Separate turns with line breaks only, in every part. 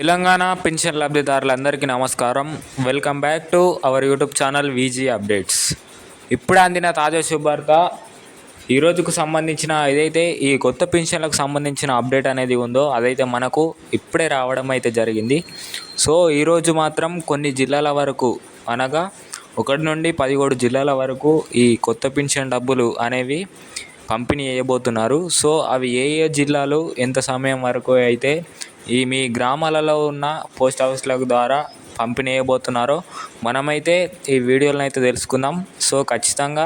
Telangana pension లబ్ధిదారులందరికీ నమస్కారం. Welcome back to our YouTube channel VG updates. ఇప్పుడే అందిన తాజా శుభార్త. ఈరోజుకు సంబంధించిన ఏదైతే ఈ కొత్త పెన్షన్లకు సంబంధించిన అప్డేట్ అనేది ఉందో అదైతే మనకు ఇప్పుడే రావడం అయితే జరిగింది. సో ఈరోజు మాత్రం కొన్ని జిల్లాల వరకు అనగా 1 నుండి 17 జిల్లాల వరకు ఈ కొత్త పెన్షన్ డబ్బులు అనేవి పంపిణీ చేయబోతున్నారు. సో అవి ఏ జిల్లాలు ఎంత సమయం వరకు అయితే మీ గ్రామాలలో ఉన్న పోస్ట్ ఆఫీసుల ద్వారా పంపిణీ చేయబోతున్నారో మనమైతే ఈ వీడియోలను అయితే తెలుసుకుందాం. సో ఖచ్చితంగా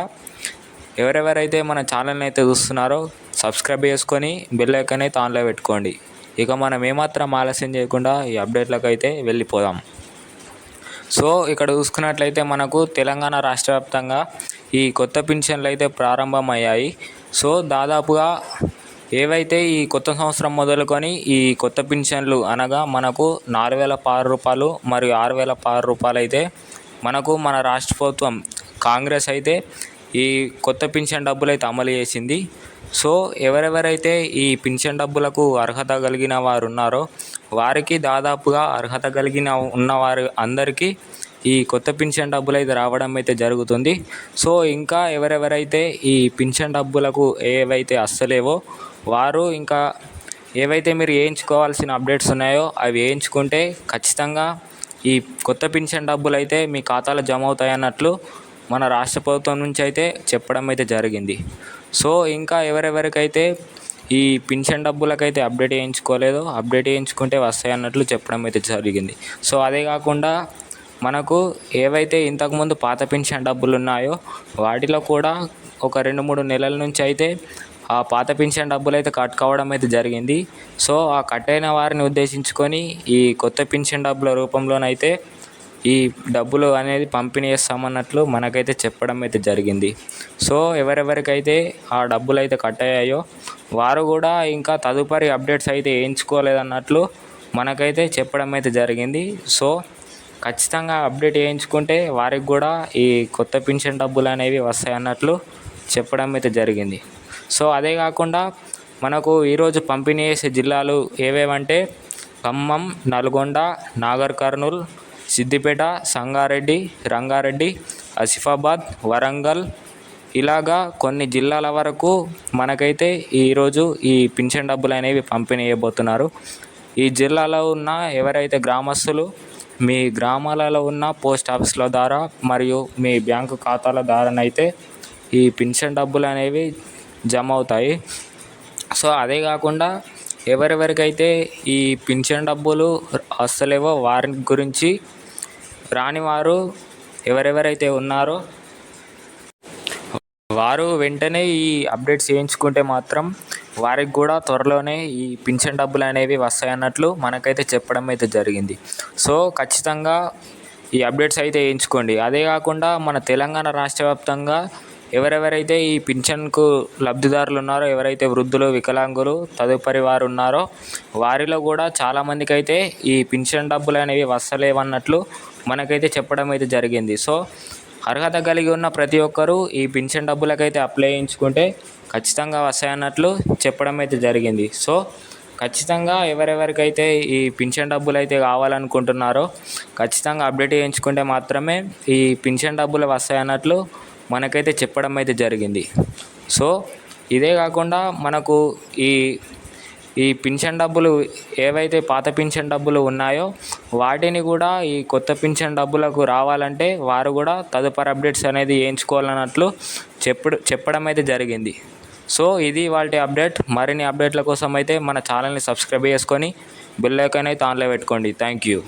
ఎవరెవరైతే మన ఛానల్ని అయితే చూస్తున్నారో సబ్స్క్రైబ్ చేసుకొని బెల్ ఐకాన్ అయితే ఆన్లో పెట్టుకోండి. ఇక మనం ఏమాత్రం ఆలస్యం చేయకుండా ఈ అప్డేట్లకు అయితే వెళ్ళిపోదాం. సో ఇక్కడ చూసుకున్నట్లయితే మనకు తెలంగాణ రాష్ట్ర వ్యాప్తంగా ఈ కొత్త పెన్షన్లు అయితే ప్రారంభమయ్యాయి. సో దాదాపుగా ఏవైతే ఈ కొత్త సంవత్సరం మొదలుకొని ఈ కొత్త పెన్షన్లు అనగా మనకు 4,016 రూపాయలు మరియు 6,016 రూపాయలు అయితే మనకు మన రాష్ట్ర ప్రభుత్వం కాంగ్రెస్ అయితే ఈ కొత్త పెన్షన్ డబ్బులు అయితే అమలు చేసింది. సో ఎవరెవరైతే ఈ పెన్షన్ డబ్బులకు అర్హత కలిగిన వారు ఉన్నారో వారికి దాదాపుగా అర్హత కలిగిన ఉన్నవారు అందరికీ ఈ కొత్త పెన్షన్ డబ్బులు అయితే రావడం అయితే జరుగుతుంది. సో ఇంకా ఎవరెవరైతే ఈ పెన్షన్ డబ్బులకు ఏవైతే అస్సలేవో వారు ఇంకా ఏవైతే మీరు వేయించుకోవాల్సిన అప్డేట్స్ ఉన్నాయో అవి వేయించుకుంటే ఖచ్చితంగా ఈ కొత్త పెన్షన్ డబ్బులు అయితే మీ ఖాతాలో జమ అవుతాయన్నట్లు మన రాష్ట్ర ప్రభుత్వం నుంచి అయితే చెప్పడం అయితే జరిగింది. సో ఇంకా ఎవరెవరికైతే ఈ పెన్షన్ డబ్బులకైతే అప్డేట్ చేయించుకోలేదో అప్డేట్ చేయించుకుంటే వస్తాయన్నట్లు చెప్పడం అయితే జరిగింది. సో అదే కాకుండా మనకు ఏవైతే ఇంతకుముందు పాత పెన్షన్ డబ్బులు ఉన్నాయో వాటిలో కూడా ఒక 2-3 నెలల నుంచి అయితే ఆ పాత పెన్షన్ డబ్బులు అయితే కట్ కావడం అయితే జరిగింది. సో ఆ కట్ అయిన వారిని ఉద్దేశించుకొని ఈ కొత్త పెన్షన్ డబ్బుల రూపంలోనైతే ఈ డబ్బులు అనేది పంపిణీ చేస్తామన్నట్లు మనకైతే చెప్పడం అయితే జరిగింది. సో ఎవరెవరికైతే ఆ డబ్బులు అయితే కట్ అయ్యాయో వారు కూడా ఇంకా తదుపరి అప్డేట్స్ అయితే వేయించుకోలేదన్నట్లు మనకైతే చెప్పడం అయితే జరిగింది. సో ఖచ్చితంగా అప్డేట్ చేయించుకుంటే వారికి కూడా ఈ కొత్త పెన్షన్ డబ్బులు అనేవి వస్తాయన్నట్లు చెప్పడం అయితే జరిగింది. సో అదే కాకుండా మనకు ఈరోజు పంపిణీ చేసే జిల్లాలు ఏవేవంటే ఖమ్మం, నల్గొండ, నాగర్ కర్నూల్, సిద్దిపేట, సంగారెడ్డి, రంగారెడ్డి, ఆసిఫాబాద్, వరంగల్ ఇలాగా కొన్ని జిల్లాల వరకు మనకైతే ఈరోజు ఈ పెన్షన్ డబ్బులు అనేవి పంపిణీ చేయబోతున్నారు. ఈ జిల్లాలో ఉన్న ఎవరైతే గ్రామస్తులు మీ గ్రామాలలో ఉన్న పోస్ట్ ఆఫీసుల ద్వారా మరియు మీ బ్యాంకు ఖాతాల ద్వారానైతే ఈ పెన్షన్ డబ్బులు అనేవి జమ అవుతాయి. సో అదే కాకుండా ఎవరెవరికైతే ఈ పెన్షన్ డబ్బులు వస్తలేవో వారి గురించి రాని వారు ఎవరెవరైతే ఉన్నారో వారు వెంటనే ఈ అప్డేట్స్ చేయించుకుంటే మాత్రం వారికి కూడా త్వరలోనే ఈ పెన్షన్ డబ్బులు అనేవి వస్తాయన్నట్లు మనకైతే చెప్పడం అయితే జరిగింది. సో ఖచ్చితంగా ఈ అప్డేట్స్ అయితే వేయించుకోండి. అదే కాకుండా మన తెలంగాణ రాష్ట్ర వ్యాప్తంగా ఎవరెవరైతే ఈ పెన్షన్కు లబ్ధిదారులు ఉన్నారో ఎవరైతే వృద్ధులు, వికలాంగులు తదుపరి వారు ఉన్నారో వారిలో కూడా చాలామందికి అయితే ఈ పెన్షన్ డబ్బులు అనేవి వస్తలేవన్నట్లు మనకైతే చెప్పడం అయితే జరిగింది. సో అర్హత కలిగి ఉన్న ప్రతి ఒక్కరూ ఈ పెన్షన్ డబ్బులకైతే అప్లై చేయించుకుంటే ఖచ్చితంగా వస్తాయన్నట్లు చెప్పడం అయితే జరిగింది. సో ఖచ్చితంగా ఎవరెవరికైతే ఈ పెన్షన్ డబ్బులు అయితే కావాలనుకుంటున్నారో ఖచ్చితంగా అప్డేట్ చేయించుకుంటే మాత్రమే ఈ పెన్షన్ డబ్బులు వస్తాయన్నట్లు మనకైతే చెప్పడం అయితే జరిగింది. సో ఇదే కాకుండా మనకు ఈ పెన్షన్ డబ్బులు ఏవైతే పాత పెన్షన్ డబ్బులు ఉన్నాయో వాటిని కూడా ఈ కొత్త పెన్షన్ డబ్బులకు రావాలంటే వారు కూడా తదుపరి అప్డేట్స్ అనేది వేయించుకోవాలన్నట్లు చెప్పడం అయితే జరిగింది. సో ఇది వాళ్ళ అప్డేట్. మరిన్ని అప్డేట్ల కోసం అయితే మన ఛానల్ని సబ్స్క్రైబ్ చేసుకొని బెల్ ఐకాన్ అయితే ఆన్లో పెట్టుకోండి. Thank you.